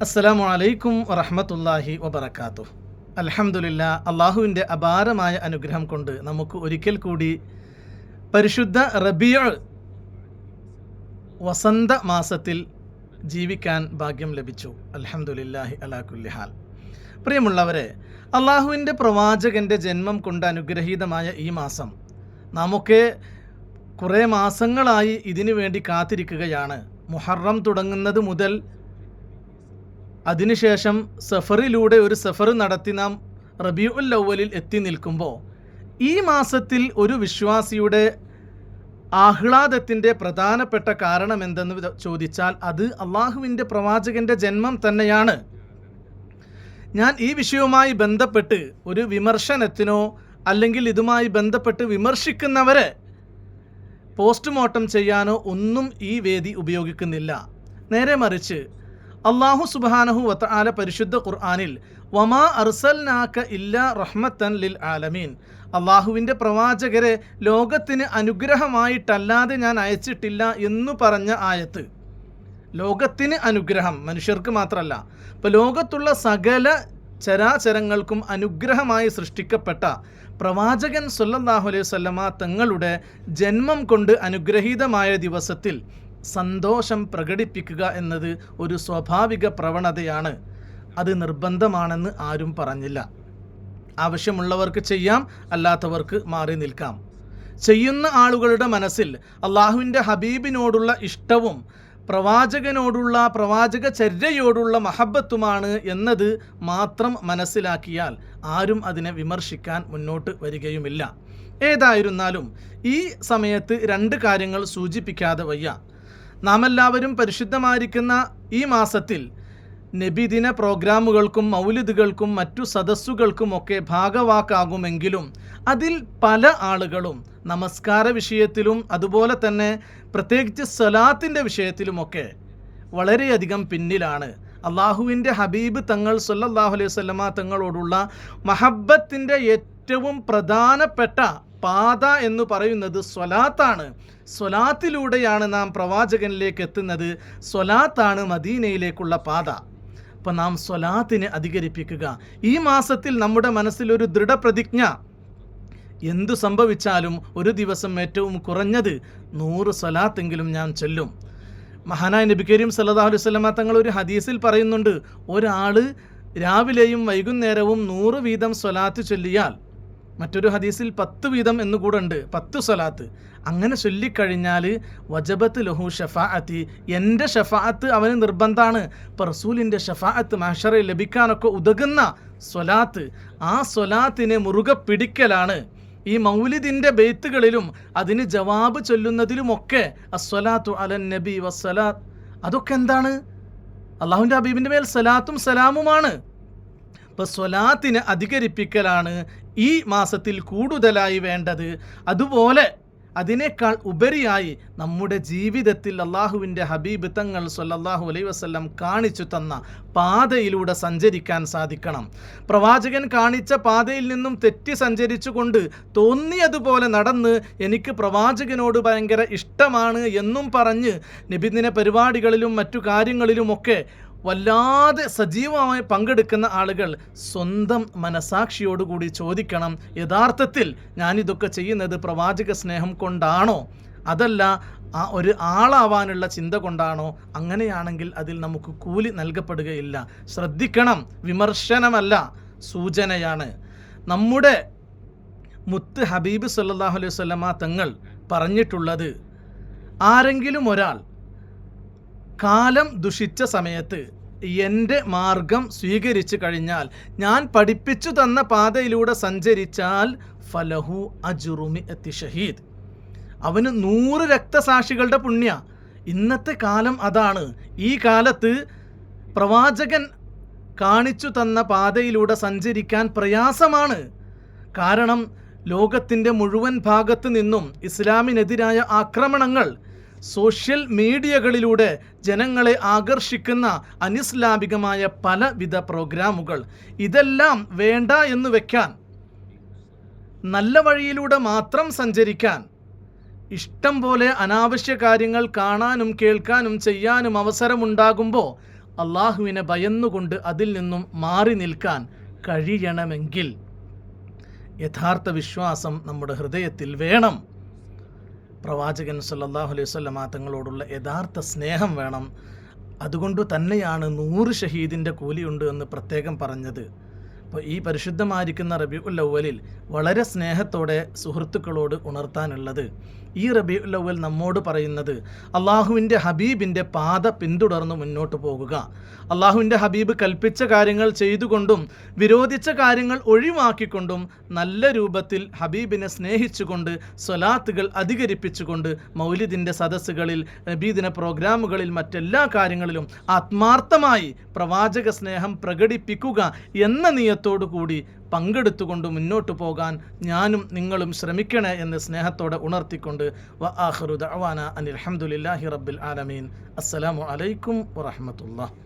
അസ്സലാമു അലൈക്കും വറഹ്മത്തുള്ളാഹി വബറകാതുഹു. അൽഹംദുലില്ലാ, അള്ളാഹുവിൻ്റെ അപാരമായ അനുഗ്രഹം കൊണ്ട് നമുക്ക് ഒരിക്കൽ കൂടി പരിശുദ്ധ റബീഉ വസന്ത മാസത്തിൽ ജീവിക്കാൻ ഭാഗ്യം ലഭിച്ചു. അൽഹംദുലില്ലാഹി അലാ കുല്ലി ഹാൽ. പ്രിയമുള്ളവരെ, അള്ളാഹുവിൻ്റെ പ്രവാചകൻ്റെ ജന്മം കൊണ്ട് അനുഗ്രഹീതമായ ഈ മാസം നമുക്ക് കുറേ മാസങ്ങളായി ഇതിനു വേണ്ടി കാത്തിരിക്കുകയാണ്. മുഹറം തുടങ്ങുന്നത് മുതൽ അതിനുശേഷം സഫറിലൂടെ ഒരു സഫർ നടത്തി നാം റബീഉൽ അവ്വലിൽ എത്തി നിൽക്കുമ്പോൾ ഈ മാസത്തിൽ ഒരു വിശ്വാസിയുടെ ആഹ്ലാദത്തിൻ്റെ പ്രധാനപ്പെട്ട കാരണം എന്തെന്ന് ചോദിച്ചാൽ അത് അള്ളാഹുവിൻ്റെ പ്രവാചകൻ്റെ ജന്മം തന്നെയാണ്. ഞാൻ ഈ വിഷയവുമായി ബന്ധപ്പെട്ട് ഒരു വിമർശനത്തിനോ അല്ലെങ്കിൽ ഇതുമായി ബന്ധപ്പെട്ട് വിമർശിക്കുന്നവരെ പോസ്റ്റ്മോർട്ടം ചെയ്യാനോ ഒന്നും ഈ വേദി ഉപയോഗിക്കുന്നില്ല. നേരെ മറിച്ച് അല്ലാഹു സുബ്ഹാനഹു വതആല പരിശുദ്ധ ഖുർആനിൽ വമാ അർസൽനാക ഇല്ലാ റഹ്മത്തൻ ലിൽ ആലമീൻ, അള്ളാഹുവിൻ്റെ പ്രവാചകരെ ലോകത്തിന് അനുഗ്രഹമായിട്ടല്ലാതെ ഞാൻ അയച്ചിട്ടില്ല എന്നു പറഞ്ഞ ആയത്ത്, ലോകത്തിന് അനുഗ്രഹം, മനുഷ്യർക്ക് മാത്രമല്ല, ഇപ്പോൾ ലോകത്തുള്ള സകല ചരാചരങ്ങൾക്കും അനുഗ്രഹമായി സൃഷ്ടിക്കപ്പെട്ട പ്രവാചകൻ സ്വല്ലല്ലാഹു അലൈഹി വസല്ലമ തങ്ങളുടെ ജന്മം കൊണ്ട് അനുഗ്രഹീതമായ ദിവസത്തിൽ സന്തോഷം പ്രകടിപ്പിക്കുക എന്നത് ഒരു സ്വാഭാവിക പ്രവണതയാണ്. അത് നിർബന്ധമാണെന്ന് ആരും പറഞ്ഞില്ല. ആവശ്യമുള്ളവർക്ക് ചെയ്യാം, അല്ലാത്തവർക്ക് മാറി നിൽക്കാം. ചെയ്യുന്ന ആളുകളുടെ മനസ്സിൽ അള്ളാഹുവിൻ്റെ ഹബീബിനോടുള്ള ഇഷ്ടവും പ്രവാചകനോടുള്ള പ്രവാചകചര്യയോടുള്ള മഹബത്തുമാണ് എന്നത് മാത്രം മനസ്സിലാക്കിയാൽ ആരും അതിനെ വിമർശിക്കാൻ മുന്നോട്ട് വരികയുമില്ല. ഏതായിരുന്നാലും ഈ സമയത്ത് രണ്ട് കാര്യങ്ങൾ സൂചിപ്പിക്കാതെ വയ്യ. നാം എല്ലാവരും പരിശുദ്ധമായിരിക്കുന്ന ഈ മാസത്തിൽ നബിദിന പ്രോഗ്രാമുകൾക്കും മൗലിദുകൾക്കും മറ്റു സദസ്സുകൾക്കുമൊക്കെ ഭാഗവാക്കാകുമെങ്കിലും അതിൽ പല ആളുകളും നമസ്കാര വിഷയത്തിലും അതുപോലെ തന്നെ പ്രത്യേകിച്ച് സ്വലാത്തിൻ്റെ വിഷയത്തിലുമൊക്കെ വളരെയധികം പിന്നിലാണ്. അള്ളാഹുവിൻ്റെ ഹബീബ് തങ്ങൾ സ്വല്ലല്ലാഹു അലൈഹി വസല്ലമ തങ്ങളോടുള്ള മഹബത്തിൻ്റെ ഏറ്റവും പ്രധാനപ്പെട്ട പാത എന്ന് പറയുന്നത് സ്വലാത്താണ്. സ്വലാത്തിലൂടെയാണ് നാം പ്രവാചകനിലേക്ക് എത്തുന്നത്. സ്വലാത്താണ് മദീനയിലേക്കുള്ള പാത. അപ്പം നാം സ്വലാത്തിനെ അധികരിപ്പിക്കുക. ഈ മാസത്തിൽ നമ്മുടെ മനസ്സിലൊരു ദൃഢപ്രതിജ്ഞ, എന്തു സംഭവിച്ചാലും ഒരു ദിവസം ഏറ്റവും കുറഞ്ഞത് 100 സ്വലാത്തെങ്കിലും ഞാൻ ചൊല്ലും. മഹാനായ നബി കരീം സല്ലല്ലാഹു അലൈഹി വസല്ലമ തങ്ങൾ ഒരു ഹദീസിൽ പറയുന്നുണ്ട്, ഒരാൾ രാവിലെയും വൈകുന്നേരവും 100 വീതം സ്വലാത്ത് ചൊല്ലിയാൽ, മറ്റൊരു ഹദീസിൽ 10 വീതം എന്നുകൂടെ ഉണ്ട്, 10 സ്വലാത്ത് അങ്ങനെ ചൊല്ലിക്കഴിഞ്ഞാൽ വജബത്ത് ലഹു ഷഫാഅത്തി, എൻ്റെ ഷഫാഅത്ത് അവന് നിർബന്ധമാണ്. ഇപ്പോൾ റസൂലിൻ്റെ ഷഫാഅത്ത് മഹ്ശറിൽ ലഭിക്കാനൊക്കെ ഉതകുന്ന സ്വലാത്ത്, ആ സ്വലാത്തിനെ മുറുകെ പിടിക്കലാണ്. ഈ മൗലിദിൻ്റെ ബെയ്ത്തുകളിലും അതിന് ജവാബ് ചൊല്ലുന്നതിലുമൊക്കെ അസ്വലാത്തു അലൻ നബി വസ്സലാത്ത്, അതൊക്കെ എന്താണ്? അള്ളാഹുവിൻ്റെ ഹബീബിൻ്റെ മേൽ സലാത്തും സലാമുമാണ്. ഇപ്പോൾ സ്വലാത്തിനെ അധികരിപ്പിക്കലാണ് ഈ മാസത്തിൽ കൂടുതലായി വേണ്ടത്. അതുപോലെ അതിനേക്കാൾ ഉപരിയായി നമ്മുടെ ജീവിതത്തിൽ അള്ളാഹുവിൻ്റെ ഹബീബ് തങ്ങൾ സ്വല്ലല്ലാഹു അലൈഹി വസല്ലം കാണിച്ചു തന്ന പാതയിലൂടെ സഞ്ചരിക്കാൻ സാധിക്കണം. പ്രവാചകൻ കാണിച്ച പാതയിൽ നിന്നും തെറ്റി സഞ്ചരിച്ചുകൊണ്ട് തോന്നിയതുപോലെ നടന്ന് എനിക്ക് പ്രവാചകനോട് ഭയങ്കര ഇഷ്ടമാണ് എന്നും പറഞ്ഞ് നബിദിന പരിപാടികളിലും മറ്റു കാര്യങ്ങളിലുമൊക്കെ വല്ലാതെ സജീവമായി പങ്കെടുക്കുന്ന ആളുകൾ സ്വന്തം മനസാക്ഷിയോടുകൂടി ചോദിക്കണം, യഥാർത്ഥത്തിൽ ഞാനിതൊക്കെ ചെയ്യുന്നത് പ്രവാചക സ്നേഹം കൊണ്ടാണോ, അതല്ല ഒരു ആളാവാനുള്ള ചിന്ത കൊണ്ടാണോ? അങ്ങനെയാണെങ്കിൽ അതിൽ നമുക്ക് കൂലി നൽകപ്പെടുകയില്ല. ശ്രദ്ധിക്കണം, വിമർശനമല്ല, സൂചനയാണ്. നമ്മുടെ മുത്ത് ഹബീബ് സല്ലല്ലാഹു അലൈഹി വസല്ലമ തങ്ങൾ പറഞ്ഞിട്ടുള്ളത്, ആരെങ്കിലും ഒരാൾ കാലം ദുഷിച്ച സമയത്ത് എൻ്റെ മാർഗം സ്വീകരിച്ചു കഴിഞ്ഞാൽ, ഞാൻ പഠിപ്പിച്ചു തന്ന പാതയിലൂടെ സഞ്ചരിച്ചാൽ ഫലഹു അജ്റു മിഅത്തി ഷഹീദ്, അവന് 100 രക്തസാക്ഷികളുടെ പുണ്യ. ഇന്നത്തെ കാലം അതാണ്. ഈ കാലത്ത് പ്രവാചകൻ കാണിച്ചു തന്ന പാതയിലൂടെ സഞ്ചരിക്കാൻ പ്രയാസമാണ്. കാരണം ലോകത്തിൻ്റെ മുഴുവൻ ഭാഗത്തു നിന്നും ഇസ്ലാമിനെതിരായ ആക്രമണങ്ങൾ, സോഷ്യൽ മീഡിയകളിലൂടെ ജനങ്ങളെ ആകർഷിക്കുന്ന അനിസ്ലാമികമായ പലവിധ പ്രോഗ്രാമുകൾ, ഇതെല്ലാം വേണ്ട എന്ന് വെക്കാൻ, നല്ല വഴിയിലൂടെ മാത്രം സഞ്ചരിക്കാൻ, ഇഷ്ടം പോലെ അനാവശ്യ കാര്യങ്ങൾ കാണാനും കേൾക്കാനും ചെയ്യാനും അവസരമുണ്ടാകുമ്പോൾ അള്ളാഹുവിനെ ഭയന്നുകൊണ്ട് അതിൽ നിന്നും മാറി നിൽക്കാൻ കഴിയണമെങ്കിൽ യഥാർത്ഥ വിശ്വാസം നമ്മുടെ ഹൃദയത്തിൽ വേണം. പ്രവാചകൻ സല്ലല്ലാഹു അലൈഹി വസല്ലമ തങ്ങളോടുള്ള യഥാർത്ഥ സ്നേഹം വേണം. അതുകൊണ്ട് തന്നെയാണ് 100 ഷഹീദിൻ്റെ കൂലിയുണ്ട് എന്ന് പ്രത്യേകം പറഞ്ഞത്. അപ്പോൾ ഈ പരിശുദ്ധമായിരിക്കുന്ന റബീഉൽ അവ്വലിൽ വളരെ സ്നേഹത്തോടെ സുഹൃത്തുക്കളോട് ഉണർത്താനുള്ളത്, ഈ റബീഉൽ അവ്വൽ നമ്മോട് പറയുന്നത് അള്ളാഹുവിൻ്റെ ഹബീബിൻ്റെ പാത പിന്തുടർന്ന് മുന്നോട്ട് പോകുക. അള്ളാഹുവിൻ്റെ ഹബീബ് കൽപ്പിച്ച കാര്യങ്ങൾ ചെയ്തുകൊണ്ടും വിരോധിച്ച കാര്യങ്ങൾ ഒഴിവാക്കിക്കൊണ്ടും നല്ല രൂപത്തിൽ ഹബീബിനെ സ്നേഹിച്ചുകൊണ്ട് സ്വലാത്തുകൾ അധികരിപ്പിച്ചുകൊണ്ട് മൗലിദിൻ്റെ സദസ്സുകളിൽ, നബീദിന പ്രോഗ്രാമുകളിൽ, മറ്റെല്ലാ കാര്യങ്ങളിലും ആത്മാർത്ഥമായി പ്രവാചക സ്നേഹം പ്രകടിപ്പിക്കുക എന്ന നിയത്തോടു കൂടി പങ്കെടുത്തുകൊണ്ട് മുന്നോട്ട് പോകാൻ ഞാനും നിങ്ങളും ശ്രമിക്കണേ എന്ന് സ്നേഹത്തോടെ ഉണർത്തിക്കൊണ്ട് വ ആഖിറു ദഅവാന അനിൽ ഹംദുലില്ലാഹി റബ്ബിൽ ആലമീൻ. അസ്സലാമു അലൈക്കും വറഹ്മത്തുള്ളാഹി.